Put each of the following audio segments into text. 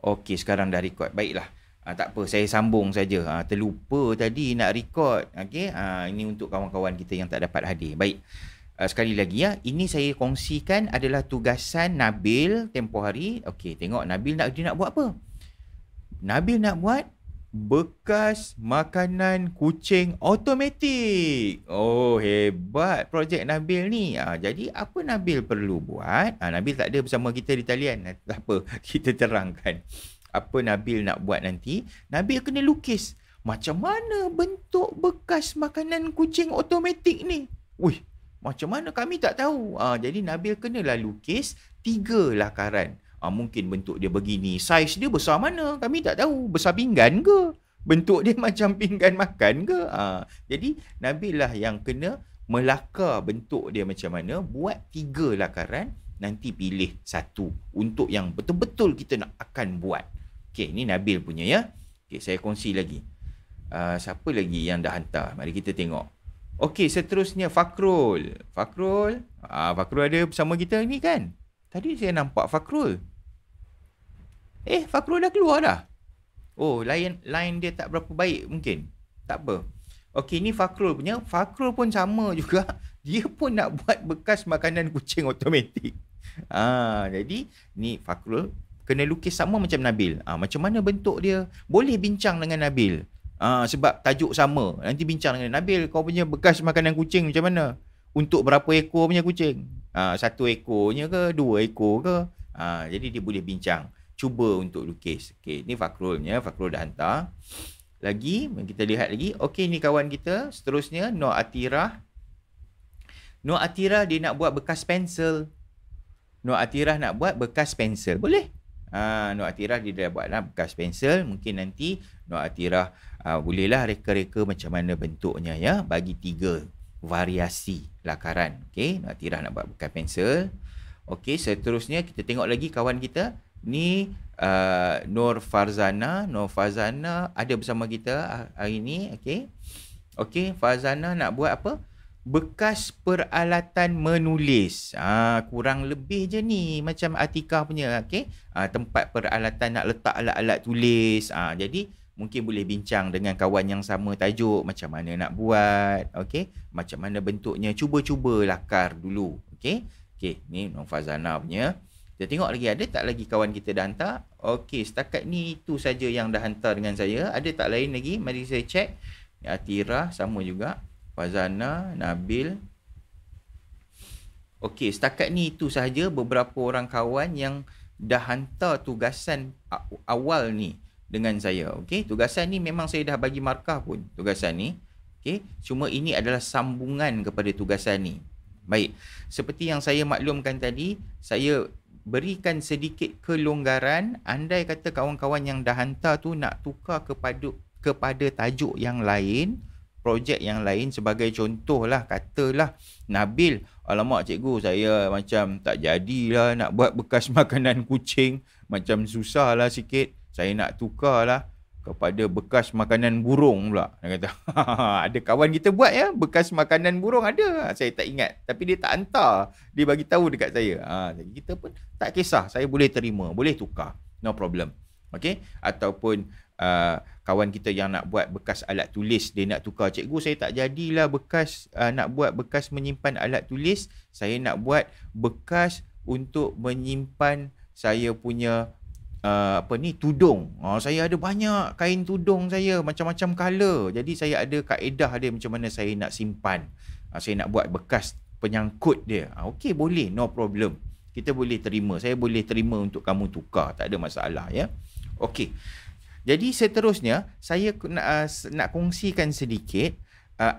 Okey, sekarang dah record. Baiklah. Tak apa, saya sambung saja. Terlupa tadi nak record. Okey, ini untuk kawan-kawan kita yang tak dapat hadir. Baik. Sekali lagi ya, ini saya kongsikan adalah tugasan Nabil tempoh hari. Okey, tengok Nabil dia nak buat apa? Nabil nak buat bekas makanan kucing automatik. Oh, hebat projek Nabil ni. Jadi apa Nabil perlu buat? Nabil tak ada bersama kita di talian. Tak apa, kita terangkan. Apa Nabil nak buat nanti? Nabil kena lukis. Macam mana bentuk bekas makanan kucing automatik ni? Wih, macam mana kami tak tahu. Jadi Nabil kenalah lukis 3 lakaran. Mungkin bentuk dia begini. Saiz dia besar mana? Kami tak tahu. Besar pinggan ke? Bentuk dia macam pinggan makan ke? Jadi Nabil lah yang kena melakar bentuk dia macam mana. Buat 3 lakaran. Nanti pilih satu untuk yang betul-betul kita nak akan buat. Okey, ni Nabil punya ya. Okey, saya kongsi lagi. Siapa lagi yang dah hantar? Mari kita tengok. Okey, seterusnya Fakrul. Fakrul ada bersama kita ni kan? Tadi saya nampak Fakrul. Fakrul dah keluar dah. Oh, line dia tak berapa baik mungkin. Tak apa. Okey, ni Fakrul punya. Fakrul pun sama juga. Dia pun nak buat bekas makanan kucing automatik. Jadi ni Fakrul kena lukis sama macam Nabil. Macam mana bentuk dia? Boleh bincang dengan Nabil. Sebab tajuk sama. Nanti bincang dengan Nabil, kau punya bekas makanan kucing macam mana? Untuk berapa ekor punya kucing? 1 ekornya ke? 2 ekor ke? Jadi dia boleh bincang. Cuba untuk lukis. Okey, ni Fakrulnya. Fakrul dah hantar. Lagi, kita lihat lagi. Okey, ni kawan kita. Seterusnya, Nur Atirah. Nur Atirah dia nak buat bekas pensel. Nur Atirah nak buat bekas pensel. Boleh? Nur Atirah dia dah buat bekas pensel. Mungkin nanti Nur Atirah bolehlah reka-reka macam mana bentuknya ya. Bagi 3 variasi lakaran. Okey, Nur Atirah nak buat bekas pensel. Okey, seterusnya kita tengok lagi kawan kita. Ni Nur Farzana. Nur Farzana ada bersama kita hari ni. Okey. Okey, Farzana nak buat apa? Bekas peralatan menulis. Kurang lebih je ni macam Atikah punya. Okey. Tempat peralatan nak letak alat-alat tulis. Jadi mungkin boleh bincang dengan kawan yang sama tajuk macam mana nak buat. Okey. Macam mana bentuknya. Cuba-cuba lakar dulu. Okey. Okey, ni Nur Farzana punya. Kita tengok lagi ada tak lagi kawan kita dah hantar. Okey, setakat ni itu saja yang dah hantar dengan saya. Ada tak lain lagi? Mari saya cek. Atirah sama juga. Fazana, Nabil. Okey, setakat ni itu sahaja beberapa orang kawan yang dah hantar tugasan awal ni dengan saya. Okey, tugasan ni memang saya dah bagi markah pun tugasan ni. Okey, cuma ini adalah sambungan kepada tugasan ni. Baik, seperti yang saya maklumkan tadi, saya berikan sedikit kelonggaran. Andai kata kawan-kawan yang dah hantar tu nak tukar kepada tajuk yang lain, projek yang lain, sebagai contoh lah, katalah Nabil, alamak cikgu, saya macam tak jadilah nak buat bekas makanan kucing, macam susah lah sikit, saya nak tukar lah kepada bekas makanan burung pula. Dia kata, ada kawan kita buat ya, bekas makanan burung ada, saya tak ingat, tapi dia tak hantar, dia bagi tahu dekat saya. Jadi kita pun tak kisah, saya boleh terima, boleh tukar, no problem. Okey, ataupun kawan kita yang nak buat bekas alat tulis, dia nak tukar, cikgu saya tak jadilah bekas nak buat bekas menyimpan alat tulis, saya nak buat bekas untuk menyimpan saya punya tudung. Saya ada banyak kain tudung saya, macam-macam color, jadi saya ada kaedah dia macam mana saya nak simpan. Saya nak buat bekas penyangkut dia. Okey, boleh, no problem, kita boleh terima, saya boleh terima untuk kamu tukar, tak ada masalah ya. Okey, jadi seterusnya saya nak kongsikan sedikit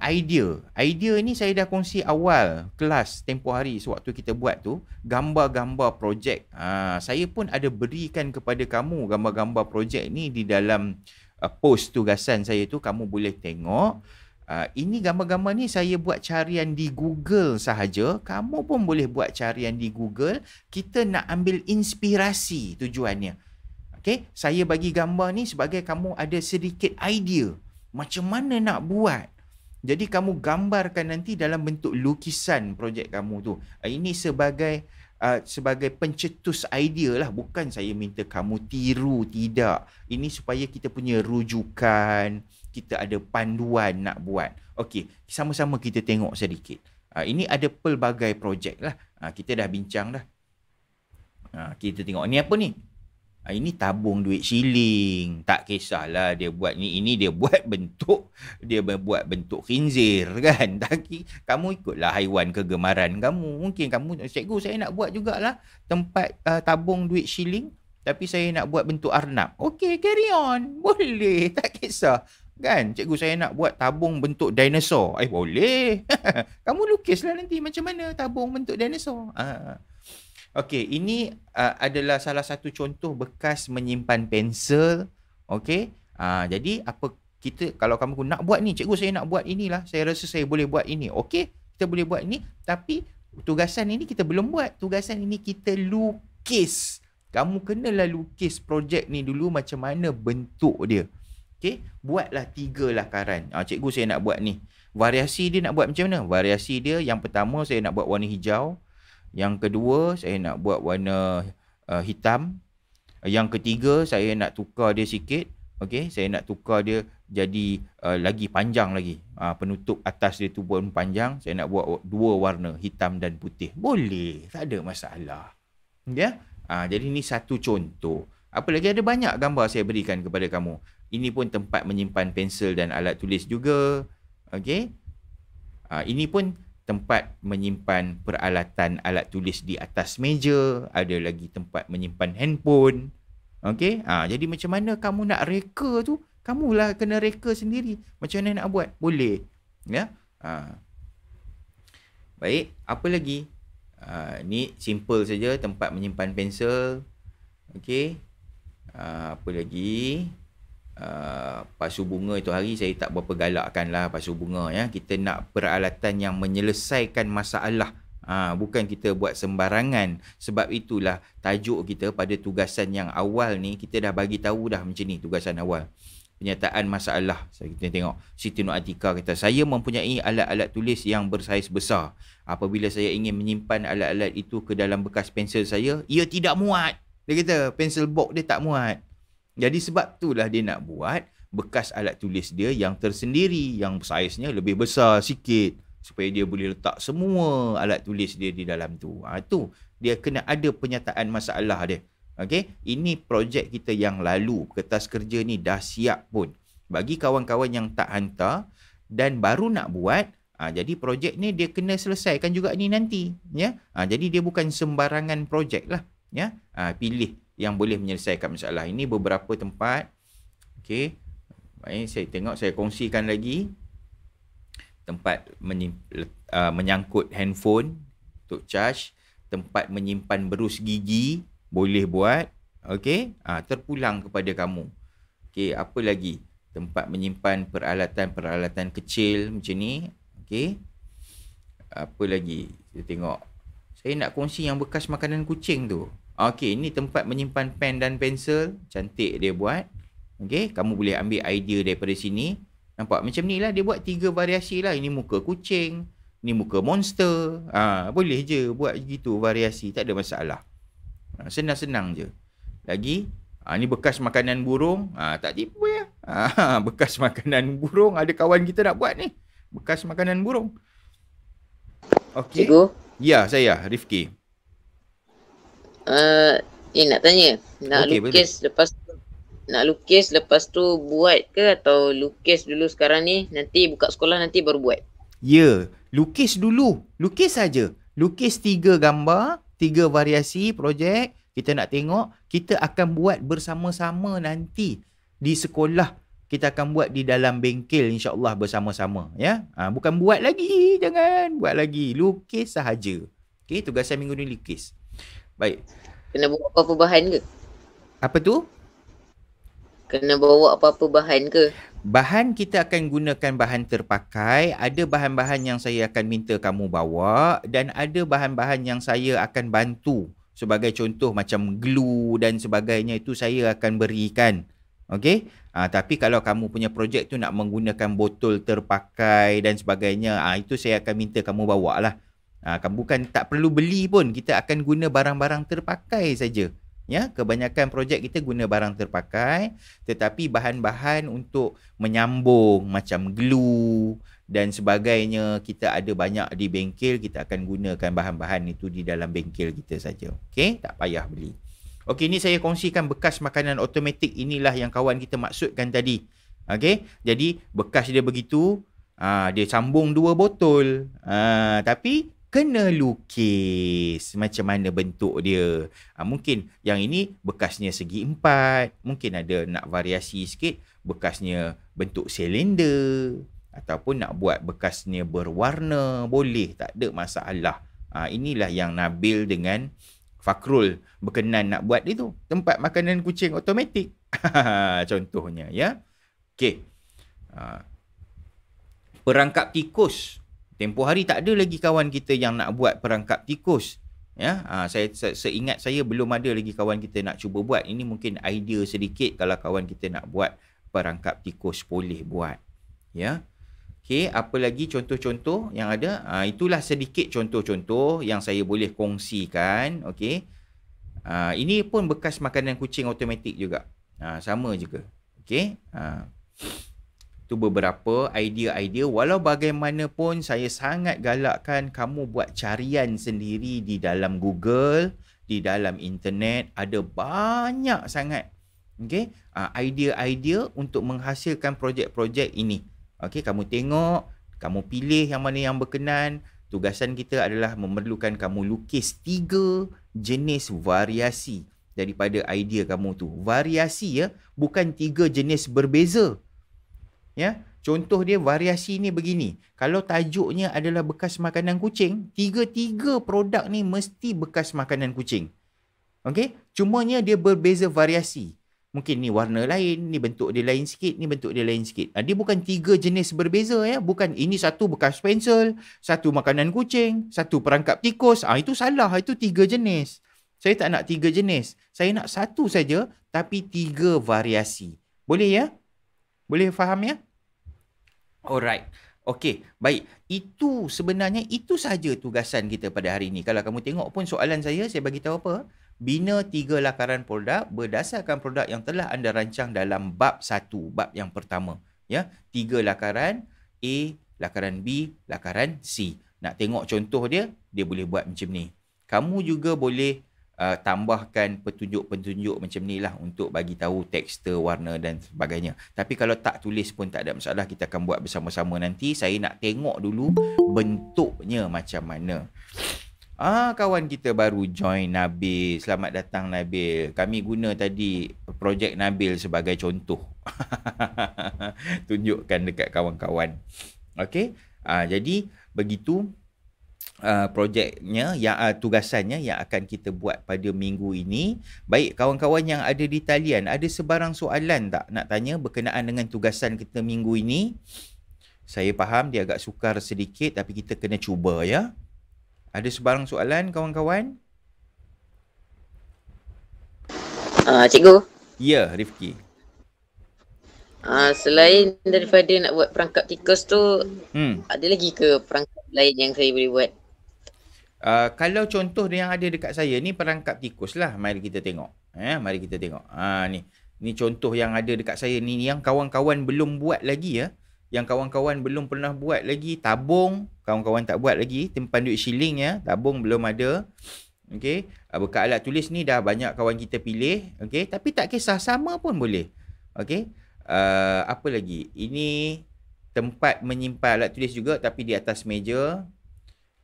idea. Idea ni saya dah kongsi awal kelas tempoh hari sewaktu kita buat tu, gambar-gambar projek. Saya pun ada berikan kepada kamu gambar-gambar projek ni di dalam post tugasan saya tu, kamu boleh tengok. Ini gambar-gambar ni saya buat carian di Google sahaja. Kamu pun boleh buat carian di Google. Kita nak ambil inspirasi tujuannya. Okay, saya bagi gambar ni sebagai kamu ada sedikit idea macam mana nak buat. Jadi kamu gambarkan nanti dalam bentuk lukisan projek kamu tu. Ini sebagai sebagai pencetus idea lah. Bukan saya minta kamu tiru, tidak. Ini supaya kita punya rujukan, kita ada panduan nak buat. Okey, sama-sama kita tengok sedikit. Ini ada pelbagai projek lah. Kita dah bincang dah. Kita tengok ni apa ni? Ini tabung duit shilling. Tak kisahlah dia buat ni. Ini dia buat bentuk khinzir kan. Kamu ikutlah haiwan kegemaran kamu. Mungkin kamu, cikgu saya nak buat jugalah tempat tabung duit shilling. Tapi saya nak buat bentuk arnab. Okey, carry on. Boleh. Tak kisah. Kan, cikgu saya nak buat tabung bentuk dinosaur. Boleh. Kamu lukislah nanti macam mana tabung bentuk dinosaur. Okey, ini adalah salah satu contoh bekas menyimpan pensel. Okey. Jadi apa kalau kamu nak buat ni, cikgu saya nak buat inilah. Saya rasa saya boleh buat ini. Okey, kita boleh buat ini, tapi tugasan ini kita belum buat. Tugasan ini kita lukis. Kamu kenalah lukis projek ni dulu macam mana bentuk dia. Okey, buatlah 3 lakaran. Cikgu saya nak buat ni. Variasi dia nak buat macam mana? Variasi dia yang pertama saya nak buat warna hijau. Yang kedua saya nak buat warna hitam. Yang ketiga saya nak tukar dia sikit. Okey, saya nak tukar dia jadi lagi panjang lagi. Penutup atas dia tu pun panjang. Saya nak buat 2 warna, hitam dan putih. Boleh, tak ada masalah. Ya? Jadi ni satu contoh. Apa lagi, ada banyak gambar saya berikan kepada kamu. Ini pun tempat menyimpan pensel dan alat tulis juga. Okey. Ini pun tempat menyimpan peralatan alat tulis di atas meja. Ada lagi tempat menyimpan handphone. Okey. Jadi macam mana kamu nak reka tu, kamulah kena reka sendiri. Macam mana nak buat? Boleh. Ya. Baik, apa lagi? Ni simple saja, tempat menyimpan pensel. Okey. Apa lagi? Pasu bunga itu hari saya tak berapa galakkan lah pasu bunga ya. Kita nak peralatan yang menyelesaikan masalah. Bukan kita buat sembarangan. Sebab itulah tajuk kita pada tugasan yang awal ni, kita dah bagi tahu dah macam ni tugasan awal. Penyataan masalah. Kita tengok Siti Nur Atika kata, saya mempunyai alat-alat tulis yang bersaiz besar. Apabila saya ingin menyimpan alat-alat itu ke dalam bekas pensel saya, ia tidak muat. Dia kata pensel box dia tak muat. Jadi sebab itulah dia nak buat bekas alat tulis dia yang tersendiri, yang saiznya lebih besar sikit, supaya dia boleh letak semua alat tulis dia di dalam tu. Tu dia kena ada penyataan masalah dia. Okey, ini projek kita yang lalu. Kertas kerja ni dah siap pun. Bagi kawan-kawan yang tak hantar dan baru nak buat, jadi projek ni dia kena selesaikan juga ni nanti, ya. Jadi dia bukan sembarangan projek lah, ya. Pilih yang boleh menyelesaikan masalah. Ini beberapa tempat. Okey. Baik, saya tengok, saya kongsikan lagi. Tempat menyangkut handphone untuk charge. Tempat menyimpan berus gigi. Boleh buat. Okey. Terpulang kepada kamu. Okey, apa lagi? Tempat menyimpan peralatan-peralatan kecil macam ni. Okey. Apa lagi? Saya tengok. Saya nak kongsi yang bekas makanan kucing tu. Okey, ini tempat menyimpan pen dan pensel. Cantik dia buat. Okey, kamu boleh ambil idea daripada sini. Nampak macam ni lah, dia buat 3 variasi lah. Ini muka kucing, ini muka monster. Boleh je buat gitu variasi, tak ada masalah. Senang-senang je. Lagi, ni bekas makanan burung. Tak tipu ya. Bekas makanan burung, ada kawan kita nak buat ni. Bekas makanan burung. Okey. Cikgu? Ya, saya Rifki. Nak tanya, nak lukis lepas tu buat ke, atau lukis dulu sekarang ni, nanti buka sekolah nanti baru buat? Ya, lukis dulu. Lukis saja. Lukis 3 gambar, 3 variasi projek. Kita nak tengok, kita akan buat bersama-sama nanti di sekolah. Kita akan buat di dalam bengkel insya-Allah bersama-sama, ya. Bukan buat lagi, jangan buat lagi. Lukis sahaja. Okey, tugasan minggu ni lukis. Baik. Kena bawa apa-apa bahan ke? Apa tu? Kena bawa apa-apa bahan ke? Bahan kita akan gunakan bahan terpakai. Ada bahan-bahan yang saya akan minta kamu bawa dan ada bahan-bahan yang saya akan bantu. Sebagai contoh macam glue dan sebagainya, itu saya akan berikan. Okey? Tapi kalau kamu punya projek tu nak menggunakan botol terpakai dan sebagainya, itu saya akan minta kamu bawa lah. Bukan tak perlu beli pun, kita akan guna barang-barang terpakai saja. Ya, kebanyakan projek kita guna barang terpakai, tetapi bahan-bahan untuk menyambung macam glue dan sebagainya kita ada banyak di bengkel, kita akan gunakan bahan-bahan itu di dalam bengkel kita saja. Okey, tak payah beli. Okey, ni saya kongsikan bekas makanan automatik, inilah yang kawan kita maksudkan tadi. Okey, jadi bekas dia begitu, dia sambung 2 botol. Tapi kena lukis macam mana bentuk dia. Mungkin yang ini bekasnya segi 4. Mungkin ada nak variasi sikit, bekasnya bentuk silinder. Ataupun nak buat bekasnya berwarna. Boleh, tak ada masalah. Inilah yang Nabil dengan Fakrul berkenan nak buat itu. Tempat makanan kucing automatik. Contohnya, ya. Okey. Perangkap tikus. Tempoh hari tak ada lagi kawan kita yang nak buat perangkap tikus. Ya, seingat saya belum ada lagi kawan kita nak cuba buat. Ini mungkin idea sedikit kalau kawan kita nak buat perangkap tikus, boleh buat. Ya. Okey, apa lagi contoh-contoh yang ada? Itulah sedikit contoh-contoh yang saya boleh kongsikan. Okey. Ini pun bekas makanan kucing automatik juga. Sama juga. Okey. Itu beberapa idea-idea. Walau bagaimanapun saya sangat galakkan kamu buat carian sendiri di dalam Google, di dalam internet. Ada banyak sangat idea-idea untuk menghasilkan projek-projek ini. Okey, kamu tengok, kamu pilih yang mana yang berkenan. Tugasan kita adalah memerlukan kamu lukis 3 jenis variasi daripada idea kamu tu. Variasi, ya, bukan 3 jenis berbeza. Ya, contoh dia variasi ni begini. Kalau tajuknya adalah bekas makanan kucing, 3 produk ni mesti bekas makanan kucing. Okey, cumanya dia berbeza variasi. Mungkin ni warna lain, ni bentuk dia lain sikit, ni bentuk dia lain sikit. Dia bukan 3 jenis berbeza, ya. Bukan ini satu bekas pensel, satu makanan kucing, satu perangkap tikus. Itu salah, itu 3 jenis. Saya tak nak 3 jenis. Saya nak satu saja tapi 3 variasi. Boleh, ya? Boleh faham, ya? Alright. Okey, baik. Itu sebenarnya itu saja tugasan kita pada hari ini. Kalau kamu tengok pun soalan saya bagi tahu apa? Bina 3 lakaran produk berdasarkan produk yang telah anda rancang dalam bab 1, bab yang pertama. Ya, 3 lakaran, A, lakaran B, lakaran C. Nak tengok contoh dia boleh buat macam ni. Kamu juga boleh tambahkan petunjuk-petunjuk macam ni lah untuk bagi tahu tekstur, warna dan sebagainya. Tapi kalau tak tulis pun tak ada masalah, kita akan buat bersama-sama nanti. Saya nak tengok dulu bentuknya macam mana. Kawan kita baru join, Nabil. Selamat datang, Nabil. Kami guna tadi projek Nabil sebagai contoh. Tunjukkan dekat kawan-kawan. Okey. Jadi begitu projeknya, tugasannya yang akan kita buat pada minggu ini. Baik, kawan-kawan yang ada di talian, ada sebarang soalan tak nak tanya berkenaan dengan tugasan kita minggu ini? Saya faham dia agak sukar sedikit, tapi kita kena cuba, ya. Ada sebarang soalan, kawan-kawan? Cikgu. Ya, Rifki. Selain daripada nak buat perangkap tikus tu, ada lagi ke perangkap lain yang saya boleh buat? Kalau contoh yang ada dekat saya ni perangkap tikus lah. Mari kita tengok. Mari kita tengok. Ni contoh yang ada dekat saya ni yang kawan-kawan belum buat lagi, ya. Yang kawan-kawan belum pernah buat lagi. Tabung, kawan-kawan tak buat lagi. Timpan duit shilling, ya. Tabung belum ada. Okey. Bekas alat tulis ni dah banyak kawan kita pilih. Okey. Tapi tak kisah, sama pun boleh. Okey. Apa lagi? Ini tempat menyimpan alat tulis juga tapi di atas meja.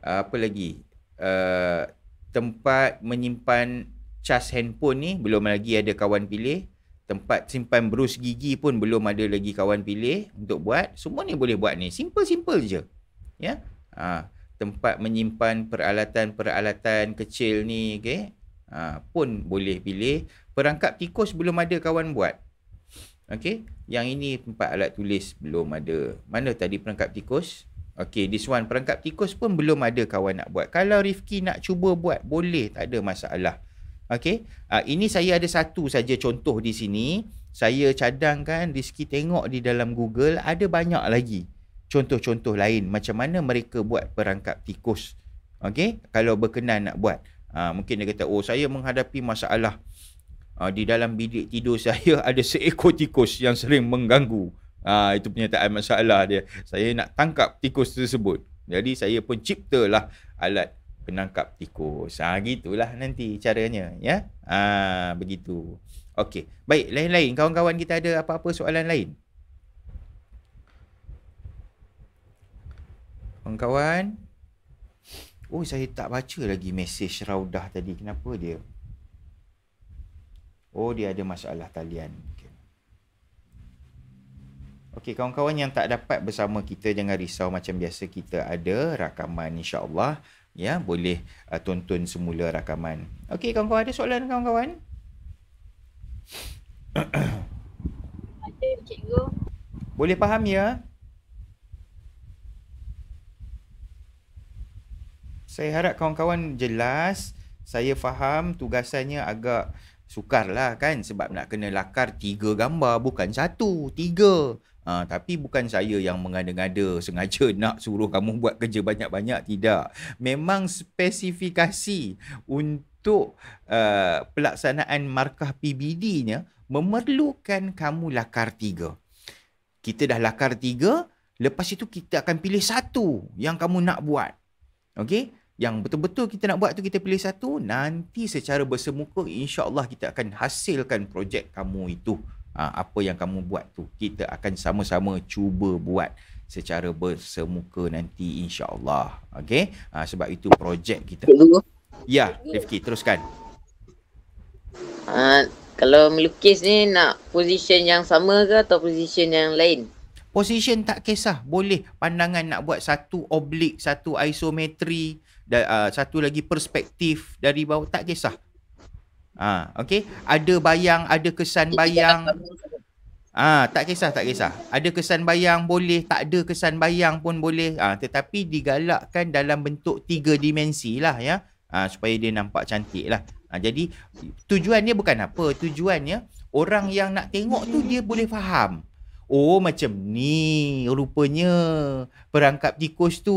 Apa lagi? Tempat menyimpan cas handphone ni belum lagi ada kawan pilih. Tempat simpan berus gigi pun belum ada lagi kawan pilih untuk buat. Semua ni boleh buat ni. Simple-simple je. Ya. Tempat menyimpan peralatan-peralatan kecil ni, okey. Pun boleh pilih. Perangkap tikus belum ada kawan buat. Okey. Yang ini tempat alat tulis belum ada. Mana tadi perangkap tikus? Okey, this one perangkap tikus pun belum ada kawan nak buat. Kalau Rifki nak cuba buat, boleh, tak ada masalah. Okey, ini saya ada satu saja contoh di sini. Saya cadangkan, Rizky tengok di dalam Google, ada banyak lagi contoh-contoh lain macam mana mereka buat perangkap tikus. Okey, kalau berkenan nak buat. Mungkin dia kata, oh saya menghadapi masalah di dalam bilik tidur saya ada seekor tikus yang sering mengganggu. Itu pernyataan masalah dia. Saya nak tangkap tikus tersebut. Jadi saya pun ciptalah alat penangkap tikus. Gitulah nanti caranya, ya. Begitu. Okey. Baik, lain-lain kawan-kawan, kita ada apa-apa soalan lain? Kawan-kawan. Oh, saya tak baca lagi mesej Raudah tadi. Kenapa dia? Oh, dia ada masalah talian. Okey, kawan-kawan yang tak dapat bersama kita, jangan risau, macam biasa kita ada rakaman, insya-Allah. Ya, boleh tonton semula rakaman. Okey, kawan-kawan, ada soalan kawan-kawan? Ada, cikgu. Boleh faham ya? Saya harap kawan-kawan jelas. Saya faham tugasannya agak sukar lah kan, sebab nak kena lakar 3 gambar, bukan 1, 3. Tapi bukan saya yang mengada-ngada sengaja nak suruh kamu buat kerja banyak-banyak, tidak. Memang spesifikasi untuk pelaksanaan markah PBD-nya memerlukan kamu lakar 3. Kita dah lakar 3, lepas itu kita akan pilih 1 yang kamu nak buat. Okey? Yang betul-betul kita nak buat tu kita pilih 1, nanti secara bersemuka insya-Allah kita akan hasilkan projek kamu itu. Apa yang kamu buat tu kita akan sama-sama cuba buat secara bersemuka nanti, insya-Allah. Okey? Sebab itu projek kita. Ya, Rifki, teruskan. Kalau melukis ni nak position yang sama ke atau position yang lain? Position tak kisah, boleh pandangan nak buat satu oblik, satu isometri, satu lagi perspektif dari bawah, tak kisah. Okey, ada bayang, ada kesan bayang. Tak kisah. Ada kesan bayang boleh, tak ada kesan bayang pun boleh. Tetapi digalakkan dalam bentuk 3 dimensi lah, ya. Supaya dia nampak cantik lah. Jadi tujuannya bukan apa, tujuannya orang yang nak tengok tu dia boleh faham. Oh, macam ni rupanya perangkap tikus tu.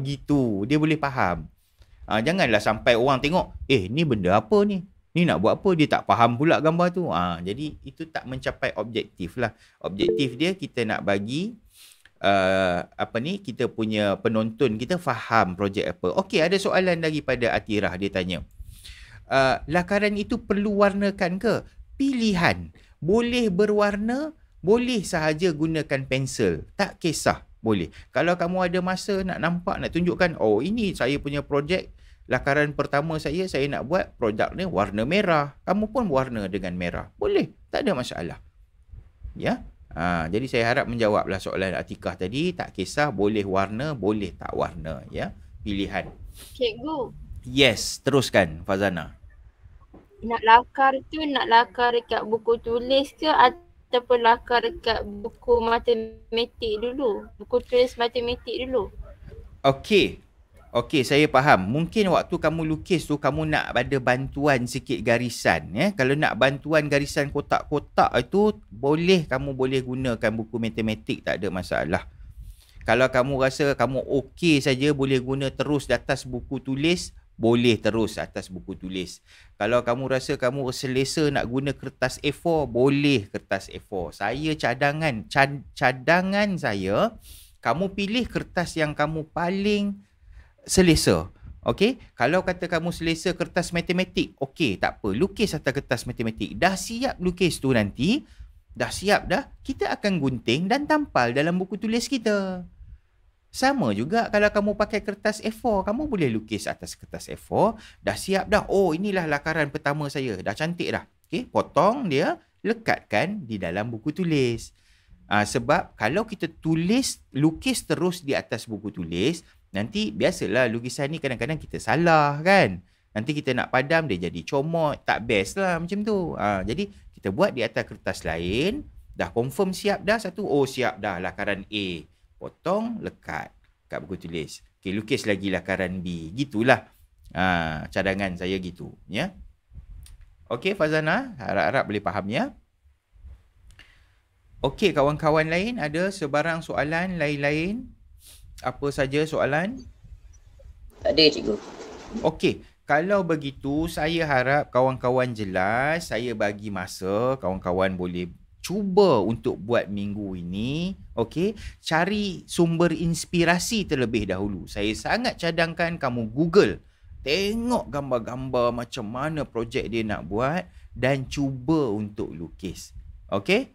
Begitu. Dia boleh faham. Janganlah sampai orang tengok, ni benda apa ni? Ni nak buat apa? Dia tak faham pula gambar tu. Jadi itu tak mencapai objektif lah. Objektif dia kita nak bagi kita punya penonton kita faham projek apa. Okey, ada soalan daripada Atirah, dia tanya. Lakaran itu perlu warnakan ke? Pilihan. Boleh berwarna, boleh sahaja gunakan pensel. Tak kisah, boleh. Kalau kamu ada masa nak nampak, nak tunjukkan, oh ini saya punya projek, lakaran pertama saya nak buat produk ni warna merah. Kamu pun warna dengan merah. Boleh, tak ada masalah. Ya. Jadi saya harap menjawablah soalan Atikah tadi. Tak kisah, boleh warna, boleh tak warna. Ya, pilihan. Cikgu. Yes, teruskan Fazana. Nak lakar dekat buku tulis ke ataupun lakar dekat buku matematik dulu? Buku tulis matematik dulu? Okey, saya faham. Mungkin waktu kamu lukis tu kamu nak ada bantuan sikit garisan, ya. Kalau nak bantuan garisan kotak-kotak itu kamu boleh gunakan buku matematik, tak ada masalah. Kalau kamu rasa kamu okey saja, boleh guna terus di atas buku tulis, boleh terus atas buku tulis. Kalau kamu rasa kamu selesa nak guna kertas A4, boleh kertas A4. Saya cadangan saya, kamu pilih kertas yang kamu paling selesa. Okey, kalau kata kamu selesa kertas matematik, okey, tak apa, lukis atas kertas matematik. Dah siap lukis tu nanti, dah siap dah, kita akan gunting dan tampal dalam buku tulis kita. Sama juga kalau kamu pakai kertas A4, kamu boleh lukis atas kertas A4, dah siap dah. Oh, inilah lakaran pertama saya, dah cantik dah. Okey, potong dia, lekatkan di dalam buku tulis. Sebab kalau kita lukis terus di atas buku tulis, nanti biasalah lukisan ni kadang-kadang kita salah kan. Nanti kita nak padam, dia jadi comot, tak best lah macam tu. Jadi kita buat di atas kertas lain, dah confirm siap dah satu, oh siap dah lakaran A. Potong, lekat kat buku tulis. Okey, lukis lagi lakaran B. Gitulah. Cadangan saya gitu, ya. Okey, Fazana, harap-harap boleh faham, ya. Okey, kawan-kawan lain ada sebarang soalan lain-lain? Apa saja soalan? Tak ada cikgu. Okey, kalau begitu saya harap kawan-kawan jelas, saya bagi masa kawan-kawan boleh cuba untuk buat minggu ini, okey, cari sumber inspirasi terlebih dahulu. Saya sangat cadangkan kamu Google, tengok gambar-gambar macam mana projek dia nak buat dan cuba untuk lukis. Okey?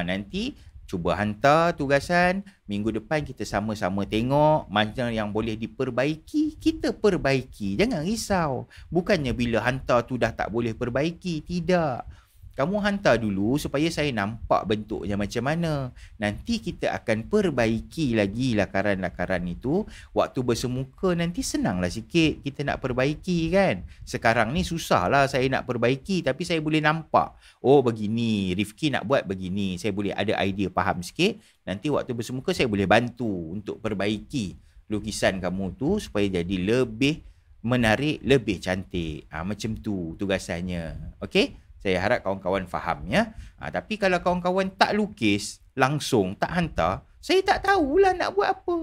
Nanti cuba hantar tugasan. Minggu depan kita sama-sama tengok mana yang boleh diperbaiki, kita perbaiki. Jangan risau. Bukannya bila hantar tu dah tak boleh perbaiki. Tidak. Kamu hantar dulu supaya saya nampak bentuknya macam mana. Nanti kita akan perbaiki lagi lakaran-lakaran itu. Waktu bersemuka nanti senanglah sikit kita nak perbaiki kan. Sekarang ni susahlah saya nak perbaiki tapi saya boleh nampak. Oh begini, Rifki nak buat begini. Saya boleh ada idea faham sikit. Nanti waktu bersemuka saya boleh bantu untuk perbaiki lukisan kamu tu supaya jadi lebih menarik, lebih cantik. Macam tu tugasannya. Okey? Saya harap kawan-kawan faham ya. Tapi kalau kawan-kawan tak lukis langsung, tak hantar, saya tak tahulah nak buat apa.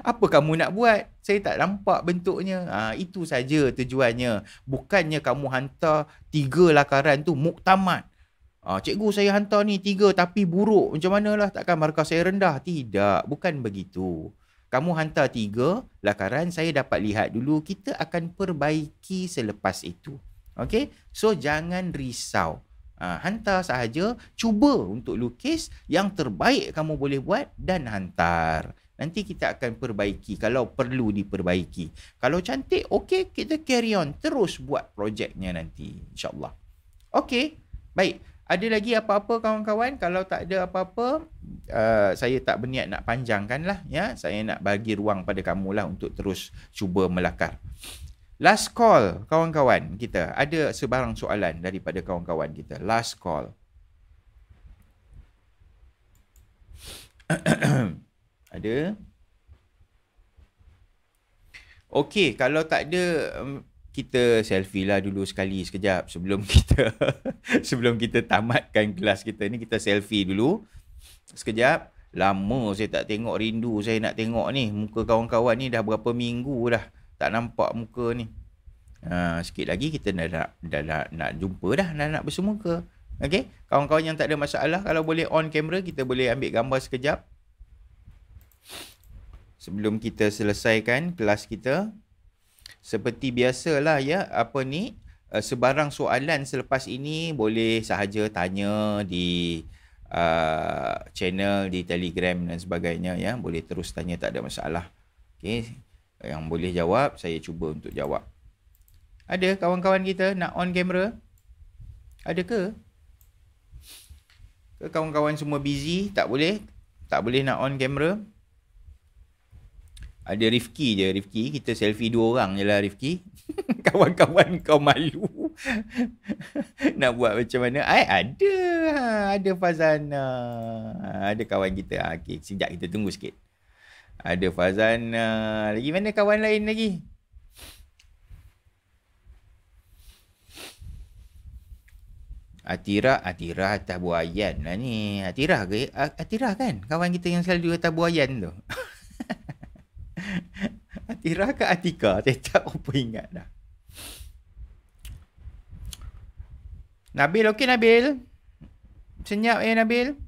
Apa kamu nak buat? Saya tak nampak bentuknya. Itu saja tujuannya. Bukannya kamu hantar 3 lakaran tu muktamad. Cikgu saya hantar ni 3 tapi buruk. Macam manalah, takkan markah saya rendah? Tidak, bukan begitu. Kamu hantar 3 lakaran, saya dapat lihat dulu. Kita akan perbaiki selepas itu. Okey? So jangan risau. Hantar sahaja, cuba untuk lukis yang terbaik kamu boleh buat dan hantar. Nanti kita akan perbaiki kalau perlu diperbaiki. Kalau cantik, okey, kita carry on. Terus buat projeknya nanti. InsyaAllah. Okey, baik. Ada lagi apa-apa kawan-kawan? Kalau tak ada apa-apa, saya tak berniat nak panjangkan lah. Ya? Saya nak bagi ruang pada kamu lah untuk terus cuba melakar. Last call kawan-kawan kita. Ada sebarang soalan daripada kawan-kawan kita. Last call. Ada? Okey, kalau tak ada, kita selfie lah dulu sekejap sebelum kita tamatkan kelas kita ni. Kita selfie dulu sekejap. Lama saya tak tengok, rindu saya nak tengok ni muka kawan-kawan ni. Dah berapa minggu dah tak nampak muka ni. Sikit lagi kita nak jumpa dah, nak bersemuka. Okey, kawan-kawan yang tak ada masalah, kalau boleh on kamera, kita boleh ambil gambar sekejap sebelum kita selesaikan kelas kita. Seperti biasalah ya, sebarang soalan selepas ini boleh sahaja tanya di channel, di Telegram dan sebagainya ya. Boleh terus tanya, tak ada masalah. Okey, yang boleh jawab, saya cuba untuk jawab. Ada kawan-kawan kita nak on kamera? Ada ke? Kawan-kawan semua busy, tak boleh nak on kamera? Ada Rifki je. Rifki, kita selfie 2 orang je lah Rifki. Kawan-kawan kau malu. Nak buat macam mana? Ada Fazana. Ada kawan kita. Okey, sekejap kita tunggu sikit. Ada Fazana. Lagi mana kawan lain lagi? Atira atas buayan lah ni. Atira ke? Atira kan? Kawan kita yang selalu atas buayan tu. Atira ke Atika? Saya tak apa ingat dah. Nabil, okey Nabil? Senyap Nabil?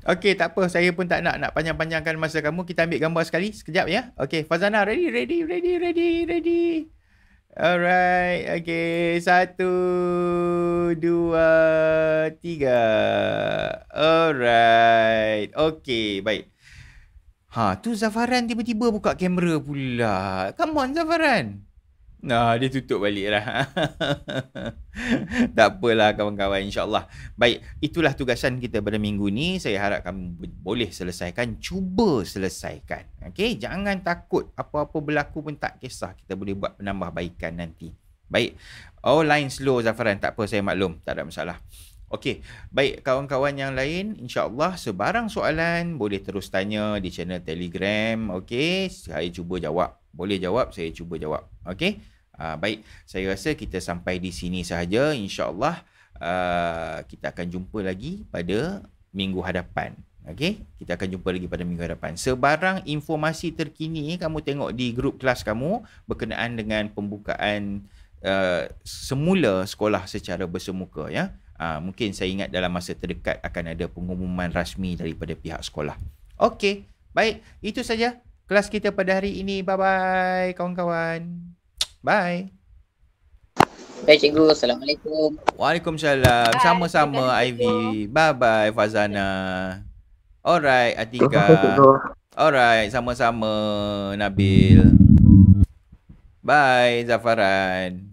Okey, tak apa. Saya pun tak nak panjang-panjangkan masa kamu. Kita ambil gambar sekali. Sekejap ya. Okey, Fazana, ready. Alright. Okey, 1, 2, 3. Alright. Okey, baik. Tu Zafaran tiba-tiba buka kamera pula. Come on, Zafaran. Dia tutup balik lah. Tak apalah kawan-kawan, insyaAllah. Baik, itulah tugasan kita pada minggu ni. Saya harap kamu boleh selesaikan. Cuba selesaikan. Okey, jangan takut. Apa-apa berlaku pun tak kisah. Kita boleh buat penambahbaikan nanti. Baik. Line slow Zafaran. Tak apa, saya maklum. Tak ada masalah. Okey, baik kawan-kawan yang lain, insyaAllah sebarang soalan boleh terus tanya di channel Telegram. Okey, saya cuba jawab. Boleh jawab, saya cuba jawab. Okey, baik. Saya rasa kita sampai di sini sahaja. InsyaAllah kita akan jumpa lagi pada minggu hadapan. Okey, kita akan jumpa lagi pada minggu hadapan. Sebarang informasi terkini kamu tengok di grup kelas kamu berkenaan dengan pembukaan semula sekolah secara bersemuka ya. Mungkin saya ingat dalam masa terdekat akan ada pengumuman rasmi daripada pihak sekolah. Okey, baik. Itu saja kelas kita pada hari ini. Bye-bye kawan-kawan. Bye. Baik cikgu, Assalamualaikum. Waalaikumsalam. Bye. Sama-sama Terima kasih, Ivy. Bye-bye Fazana. Alright Atika. Alright, sama-sama Nabil. Bye Zafaran.